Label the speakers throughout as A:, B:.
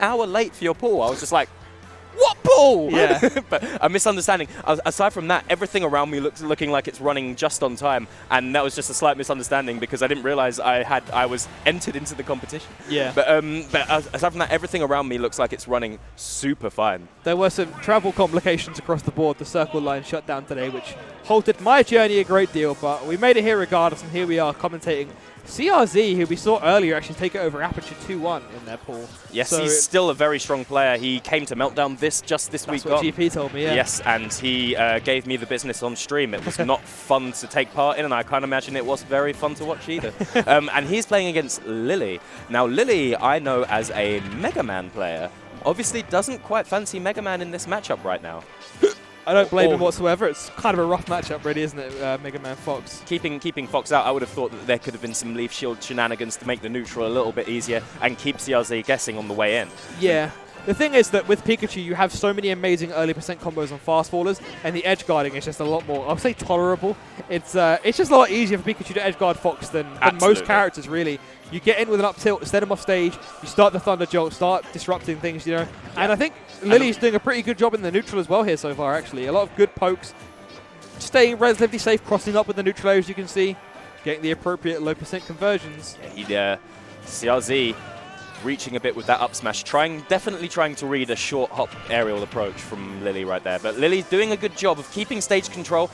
A: hour late for your pull. I was just like, what pull?
B: Yeah.
A: But a misunderstanding. Aside from that, everything around me looking like it's running just on time, and that was just a slight misunderstanding because I didn't realize I was entered into the competition.
B: Yeah.
A: But aside from that, everything around me looks like it's running super fine.
B: There were some travel complications across the board. The circle line shut down today, which halted my journey a great deal, but we made it here regardless, and here we are commentating C.R.Z, who we saw earlier actually take it over Aperture 2-1 in their pool.
A: Yes,
B: so
A: he's still a very strong player. He came to Meltdown just this week.
B: That's what GP told me, yeah.
A: Yes, and he gave me the business on stream. It was not fun to take part in, and I can't imagine it was very fun to watch either. And he's playing against Lily. Now, Lily, I know as a Mega Man player, obviously doesn't quite fancy Mega Man in this matchup right now.
B: I don't blame him whatsoever. It's kind of a rough matchup, really, isn't it, Mega Man Fox?
A: Keeping Fox out, I would have thought that there could have been some Leaf Shield shenanigans to make the neutral a little bit easier and keep C.R.Z guessing on the way in.
B: Yeah. The thing is that with Pikachu, you have so many amazing early percent combos on fast fallers, and the edge guarding is just a lot more, I'll say, tolerable. It's just a lot easier for Pikachu to edge guard Fox than most characters, really. You get in with an up tilt, set him off stage, you start the Thunder Jolt, start disrupting things, you know. Yeah. And I think Lily's doing a pretty good job in the neutral as well here so far, actually. A lot of good pokes, staying relatively safe, crossing up with the neutral, as you can see, getting the appropriate low percent conversions.
A: Yeah, C.R.Z. reaching a bit with that up smash, definitely trying to read a short hop aerial approach from Lily right there. But Lily's doing a good job of keeping stage control.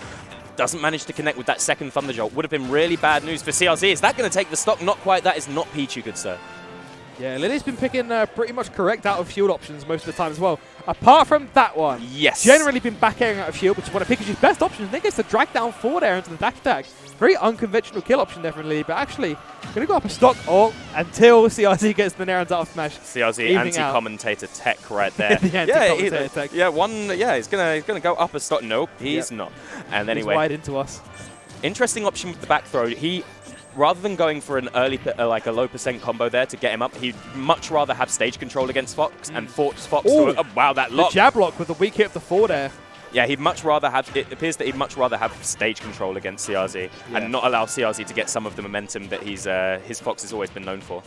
A: Doesn't manage to connect with that second Thunder Jolt. Would have been really bad news for C.R.Z. Is that going to take the stock? Not quite. That is not Pichu, good sir.
B: Yeah, Lily's been picking pretty much correct out of shield options most of the time as well. Apart from that one.
A: Yes.
B: Generally been back airing out of shield, which is one of Pikachu's best options. I think it's the drag down forward air into the dash attack. Very unconventional kill option there from Lily, but actually going to go up a stock until C.R.Z gets the Nair and up smash.
A: C.R.Z. anti-commentator tech right there.
B: The anti-commentator tech.
A: Yeah, he's gonna go up a stock. Nope, he's not. And anyway,
B: he's wide into us.
A: Interesting option with the back throw. He, rather than going for an early, like a low percent combo there to get him up, he'd much rather have stage control against Fox and force Fox to wow, that lock.
B: The jab lock with the weak hit of the forward air.
A: Yeah, he'd much rather have, it appears that he'd much rather have stage control against C.R.Z. and not allow C.R.Z. to get some of the momentum that his Fox has always been known for.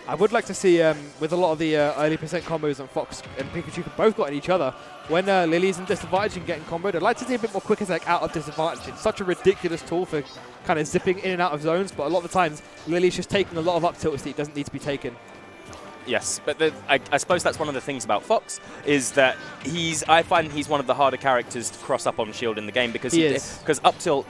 B: I would like to see, with a lot of the early percent combos on Fox and Pikachu have both got at each other, when Lily's in disadvantage and getting comboed, I'd like to see a bit more quick attack out of disadvantage. It's such a ridiculous tool for kind of zipping in and out of zones, but a lot of the times Lily's just taking a lot of up tilts that it doesn't need to be taken.
A: Yes, but I suppose that's one of the things about Fox is that I find he's one of the harder characters to cross up on shield in the game because up tilt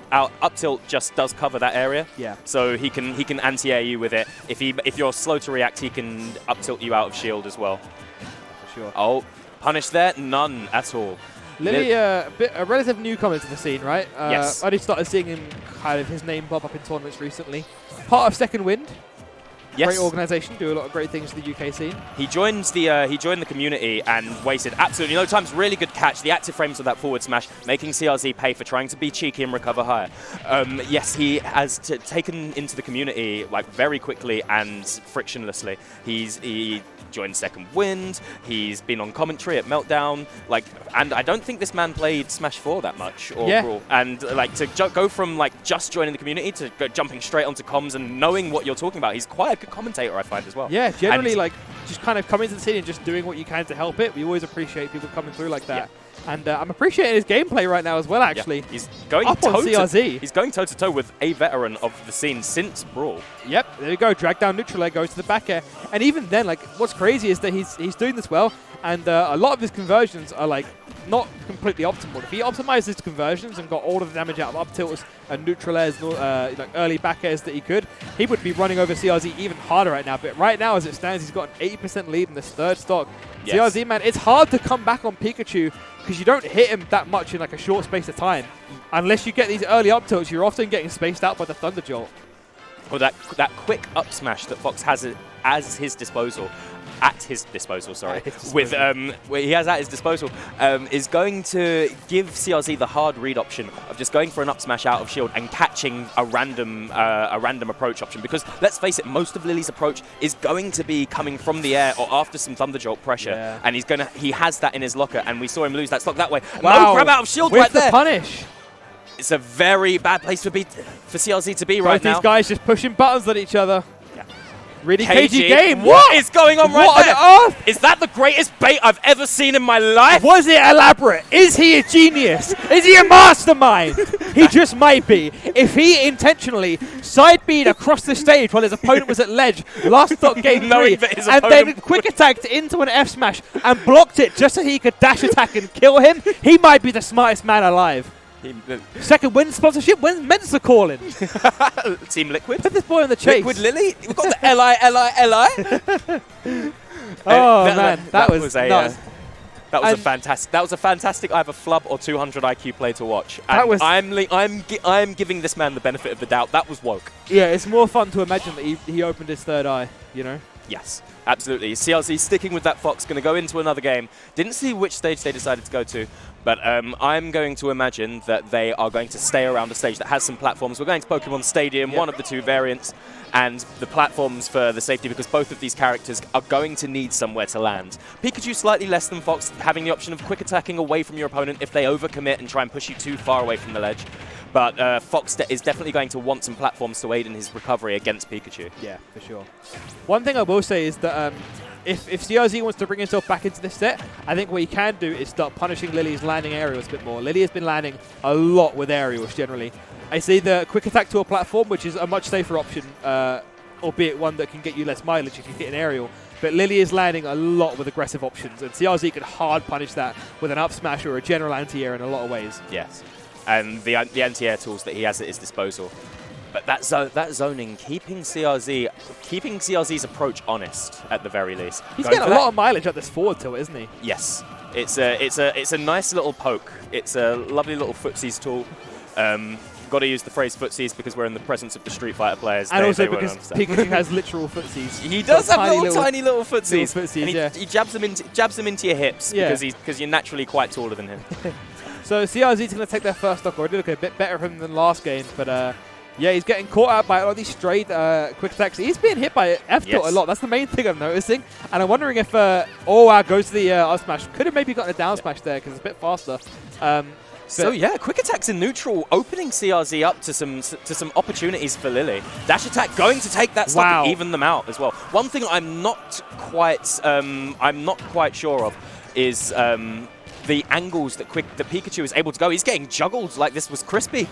A: just does cover that area.
B: Yeah.
A: So he can anti-air you with it. If you're slow to react, he can up tilt you out of shield as well.
B: For sure.
A: Oh, punish there? None at all.
B: Lily, a relative newcomer to the scene, right?
A: Yes.
B: I only started seeing him kind of his name pop up in tournaments recently. Part of Second Wind.
A: Yes.
B: Great organisation, do a lot of great things for the UK scene.
A: He joined the community and wasted absolutely no time. Really good catch. The active frames of that forward smash, making C.R.Z. pay for trying to be cheeky and recover higher. Yes, he has taken into the community like very quickly and frictionlessly. He joined Second Wind. He's been on commentary at Meltdown. And I don't think this man played Smash 4 that much. Brawl. And to go from just joining the community to jumping straight onto comms and knowing what you're talking about, he's quite a good commentator, I find, as well.
B: Yeah, generally, just kind of coming to the scene and just doing what you can to help it. We always appreciate people coming through like that. Yeah. And I'm appreciating his gameplay right now as well, actually. Yeah.
A: He's going
B: up on C.R.Z.
A: He's going toe-to-toe with a veteran of the scene since Brawl.
B: Yep, there you go. Drag down neutral air, goes to the back air. And even then, what's crazy is that he's doing this well, and a lot of his conversions are, not completely optimal. If he optimized his conversions and got all of the damage out of up tilts and neutral airs, early back airs that he could, he would be running over C.R.Z. even harder right now. But right now, as it stands, he's got an 80% lead in this third stock. Yes. C.R.Z, man, it's hard to come back on Pikachu because you don't hit him that much in a short space of time. Unless you get these early up tilts, you're often getting spaced out by the Thunder Jolt.
A: Well, that quick up smash that Fox has at his disposal, is going to give C.R.Z. the hard read option of just going for an up smash out of shield and catching a random approach option. Because let's face it, most of Lily's approach is going to be coming from the air or after some Thunder Jolt pressure, and he has that in his locker, and we saw him lose that stock that way.
B: Wow.
A: No grab out of shield
B: with
A: right there.
B: The punish.
A: It's a very bad place for C.R.Z. to be right now.
B: Both these guys just pushing buttons at each other. Really cagey game.
A: What is going on right there?
B: What on earth?
A: Is that the greatest bait I've ever seen in my life?
B: Was it elaborate? Is he a genius? Is he a mastermind? He just might be. If he intentionally side-beat across the stage while his opponent was at ledge, last stock game 3, and then quick attacked into an F smash and blocked it just so he could dash attack and kill him, he might be the smartest man alive. Second win sponsorship. When's Mensa calling?
A: Team Liquid.
B: Put this boy on the chase.
A: Liquid Lily. We've got the Li.
B: Oh man, that was nuts.
A: That was a fantastic either flub or 200 IQ play to watch. And
B: that was.
A: I'm giving this man the benefit of the doubt. That was woke.
B: Yeah, it's more fun to imagine that he opened his third eye. You know.
A: Yes, absolutely. C.R.Z. sticking with that Fox, going to go into another game. Didn't see which stage they decided to go to, but I'm going to imagine that they are going to stay around a stage that has some platforms. We're going to Pokemon Stadium, one of the two variants, and the platforms for the safety, because both of these characters are going to need somewhere to land. Pikachu slightly less than Fox, having the option of quick attacking away from your opponent if they overcommit and try and push you too far away from the ledge. But Fox is definitely going to want some platforms to aid in his recovery against Pikachu.
B: Yeah, for sure. One thing I will say is that if C.R.Z. wants to bring himself back into this set, I think what he can do is start punishing Lily's landing aerials a bit more. Lily has been landing a lot with aerials generally. I see the quick attack to a platform, which is a much safer option, albeit one that can get you less mileage if you hit an aerial. But Lily is landing a lot with aggressive options, and C.R.Z. can hard punish that with an up smash or a general anti-air in a lot of ways.
A: Yes. And the anti-air tools that he has at his disposal. But that zoning, keeping C.R.Z.'s approach honest at the very least.
B: He's getting a lot of mileage at this forward tilt, isn't he?
A: Yes, it's a nice little poke. It's a lovely little footsies tool. Got to use the phrase footsies because we're in the presence of the Street Fighter players.
B: And also because Pikachu has literal footsies.
A: He does have tiny little footsies.
B: And
A: he jabs them into your hips because you're naturally quite taller than him.
B: So C.R.Z. is going to take their first stock. Already looking a bit better for him than last game, but yeah, he's getting caught out by all these straight quick attacks. He's being hit by F-tilt a lot. That's the main thing I'm noticing. And I'm wondering if goes to the up smash. Could have maybe gotten a down smash there because it's a bit faster.
A: So yeah, quick attacks in neutral, opening C.R.Z. up to some opportunities for Lily. Dash attack going to take that stock and even them out as well. One thing I'm not quite sure of is the angles that Pikachu is able to go. He's getting juggled like this was crispy.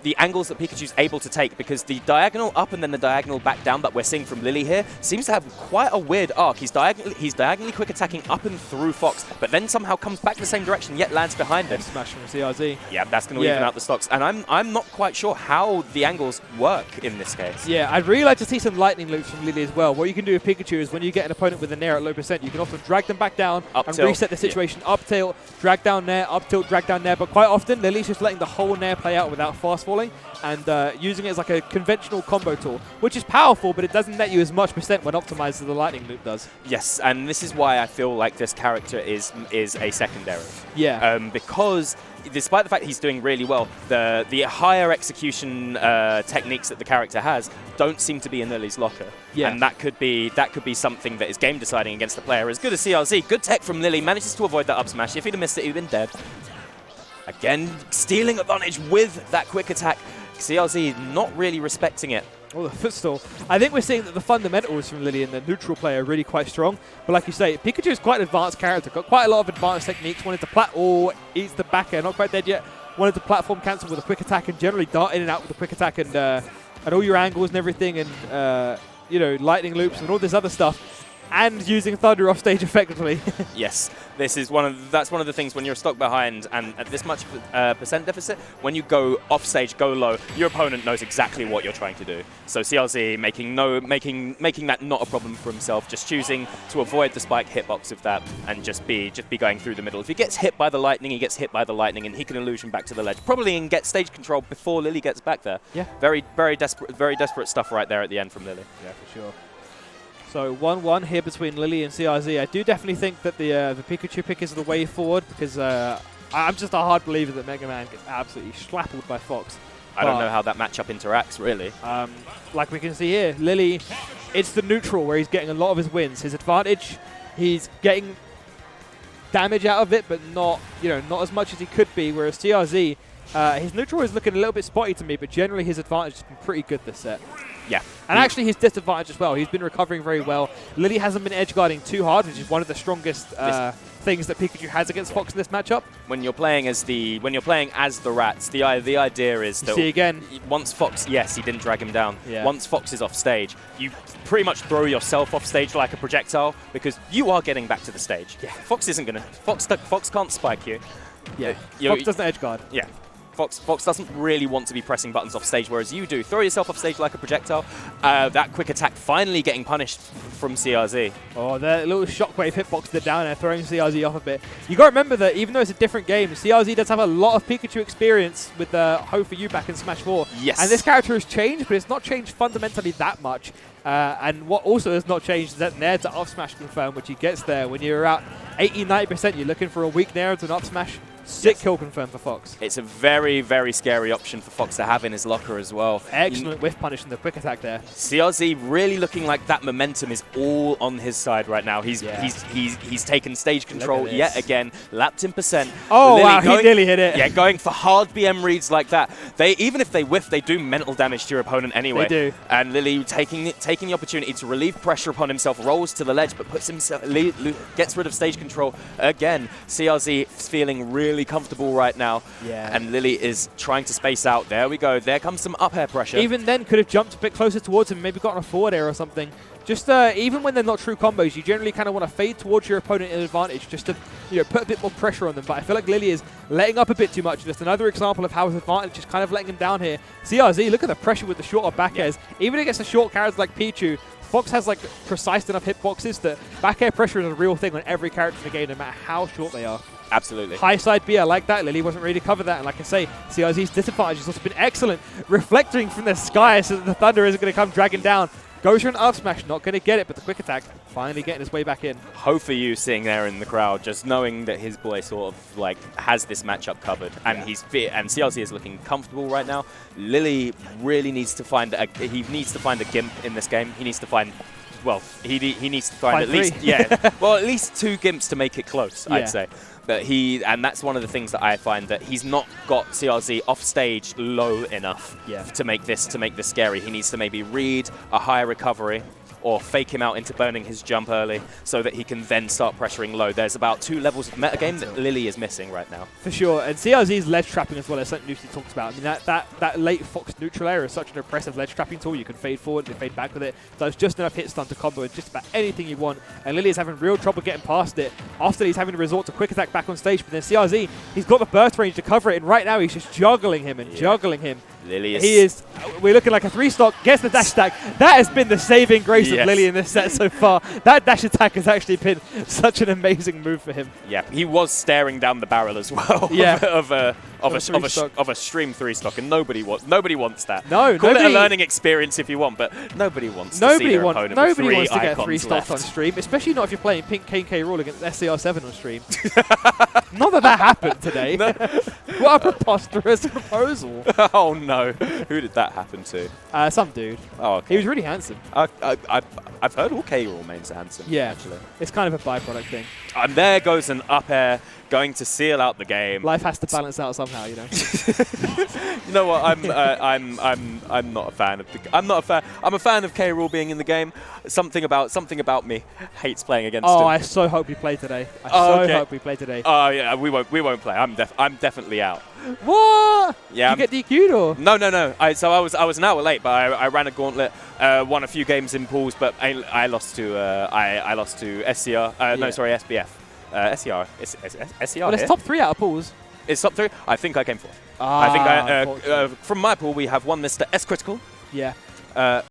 A: The angles that Pikachu's able to take, because the diagonal up and then the diagonal back down that we're seeing from Lily here seems to have quite a weird arc. He's diagonally quick attacking up and through Fox, but then somehow comes back the same direction, yet lands behind him.
B: Smash from C.R.Z.
A: Yeah, that's going to even out the stocks. And I'm not quite sure how the angles work in this case.
B: Yeah, I'd really like to see some lightning loops from Lily as well. What you can do with Pikachu is when you get an opponent with a nair at low percent, you can often drag them back down and reset the situation. Up tilt, drag down nair, up tilt, drag down nair. But quite often, Lily's just letting the whole nair play out without fast falling and using it as like a conventional combo tool, which is powerful, but it doesn't net you as much percent when optimized as the lightning loop does.
A: Yes, and this is why I feel like this character is a secondary.
B: Yeah.
A: Because despite the fact he's doing really well, the higher execution techniques that the character has don't seem to be in Lily's locker.
B: Yeah.
A: And that could be something that is game deciding against the player. As good as C.R.Z., good tech from Lily, manages to avoid that up smash. If he'd have missed it, he'd have been dead. Again, stealing advantage with that quick attack. C.R.Z. not really respecting it.
B: Oh, the footstool. I think we're seeing that the fundamentals from Lily and the neutral play are really quite strong. But like you say, Pikachu is quite an advanced character. Got quite a lot of advanced techniques. Wanted to eats the back air. Not quite dead yet. Wanted to platform cancel with a quick attack and generally dart in and out with a quick attack and all your angles and everything and lightning loops and all this other stuff. And using Thunder off stage effectively. Yes,
A: that's one of the things when you're stuck behind and at this much percent deficit, when you go off stage, go low, your opponent knows exactly what you're trying to do. So C.R.Z. making that not a problem for himself, just choosing to avoid the spike hitbox of that and just be going through the middle. If he gets hit by the lightning, he gets hit by the lightning, and he can illusion back to the ledge, probably and get stage control before Lily gets back there.
B: Yeah,
A: very desperate stuff right there at the end from Lily.
B: Yeah, for sure. So 1-1 here between Lily and C.R.Z. I do definitely think that the Pikachu pick is the way forward because I'm just a hard believer that Mega Man gets absolutely slappled by Fox.
A: I don't know how that matchup interacts, really.
B: Like we can see here, Lily, it's the neutral where he's getting a lot of his wins. His advantage, he's getting damage out of it, but not as much as he could be, whereas C.R.Z., his neutral is looking a little bit spotty to me, but generally his advantage has been pretty good this set.
A: Yeah.
B: And actually his disadvantage as well. He's been recovering very well. Lily hasn't been edge guarding too hard, which is one of the strongest things that Pikachu has against Fox in this matchup.
A: When you're playing as the rats, the idea is that
B: see again.
A: Once Fox, yes, he didn't drag him down.
B: Yeah.
A: Once Fox is off stage, you pretty much throw yourself off stage like a projectile because you are getting back to the stage.
B: Yeah.
A: Fox isn't gonna. Fox can't spike you.
B: Yeah. Fox doesn't edge guard.
A: Yeah. Fox doesn't really want to be pressing buttons off stage, whereas you do. Throw yourself off stage like a projectile. That quick attack finally getting punished from C.R.Z.
B: Oh, that little shockwave hitbox it down there, throwing C.R.Z off a bit. You got to remember that even though it's a different game, C.R.Z does have a lot of Pikachu experience with Ho for You back in Smash 4.
A: Yes.
B: And this character has changed, but it's not changed fundamentally that much. And what also has not changed is that Nair to up smash confirm, which he gets there. When you're at 80-90%, you're looking for a weak Nair to an up smash. Sick kill confirmed for Fox.
A: It's a very, very scary option for Fox to have in his locker as well.
B: Excellent whiff punish and the quick attack there.
A: C.R.Z. really looking like that momentum is all on his side right now. He's taken stage control yet again, lapped in percent.
B: Oh wow, he nearly hit it.
A: Yeah, going for hard BM reads like that. Even if they whiff, they do mental damage to your opponent anyway.
B: They do.
A: And Lily taking the opportunity to relieve pressure upon himself, rolls to the ledge, but puts himself gets rid of stage control again. C.R.Z. is feeling really comfortable right now.
B: Yeah.
A: And Lily is trying to space out. There we go. There comes some up air pressure.
B: Even then, could have jumped a bit closer towards him, maybe gotten a forward air or something. Just even when they're not true combos, you generally kind of want to fade towards your opponent in advantage just to put a bit more pressure on them. But I feel like Lily is letting up a bit too much. Just another example of how his advantage is kind of letting him down here. C.R.Z., look at the pressure with the shorter back airs. Even against the short characters like Pichu, Fox has like precise enough hitboxes that back air pressure is a real thing on every character in the game, no matter how short they are.
A: Absolutely.
B: High side B, I like that. Lily wasn't ready to cover that. And like I say, C.R.Z.'s disadvantage has also been excellent. Reflecting from the sky so that the thunder isn't going to come dragging down. Goes for an up smash, not going to get it, but the quick attack finally getting his way back in.
A: Ho for You sitting there in the crowd, just knowing that his boy sort of like has this matchup covered, and he's fit, and C.R.Z. is looking comfortable right now. Lily really needs to find a gimp in this game. He needs to find. Well, he needs to find at least at least 2 gimps to make it close, I'd say. But and that's one of the things that I find, that he's not got C.R.Z. off stage low enough to make this scary. He needs to maybe read a higher recovery or fake him out into burning his jump early so that he can then start pressuring low. There's about 2 levels of metagame that Lily is missing right now.
B: For sure, and C.R.Z.'s ledge trapping as well, as something Lucy talks about. I mean, that late Fox neutral air is such an impressive ledge trapping tool. You can fade forward and fade back with it. Does just enough hit stun to combo with just about anything you want, and Lily is having real trouble getting past it. After he's having to resort to quick attack back on stage, but then C.R.Z., he's got the burst range to cover it, and right now he's just juggling him and juggling him.
A: Lily
B: we're looking like a 3-stock, gets the dash attack. That has been the saving grace of Lily in this set so far. That dash attack has actually been such an amazing move for him.
A: Yeah, he was staring down the barrel as well of a stream 3-stock, and nobody wants that.
B: No,
A: Call it a learning experience if you want, but nobody wants to see their opponent with 3
B: wants to get
A: icons
B: 3-stocked on stream, especially not if you're playing Pink K Rule against SCR7 on stream. Not that happened today.
A: No.
B: What a preposterous proposal.
A: Oh no, who did that happen to?
B: Some dude.
A: Oh, okay.
B: He was really handsome.
A: I've heard all K-Roll mains are handsome.
B: Yeah,
A: actually.
B: It's kind of a byproduct thing.
A: And there goes an up air, going to seal out the game.
B: Life has to balance out somehow, you know.
A: You know what? I'm not a fan of I'm a fan of K-Rool being in the game. Something about me hates playing against him.
B: I so hope we play today. I hope we play today.
A: Oh yeah, we won't play. I'm definitely out.
B: What?
A: Yeah.
B: Did you get DQ'd or?
A: No. I was an hour late, but I ran a gauntlet, won a few games in pools, but I lost to SCR. No, sorry, SBF. SCR. It's SCR.
B: Well, it's top 3 out of pools.
A: It's top 3. I think I came 4th. I think from my pool we have one Mr. S Critical.
B: Yeah.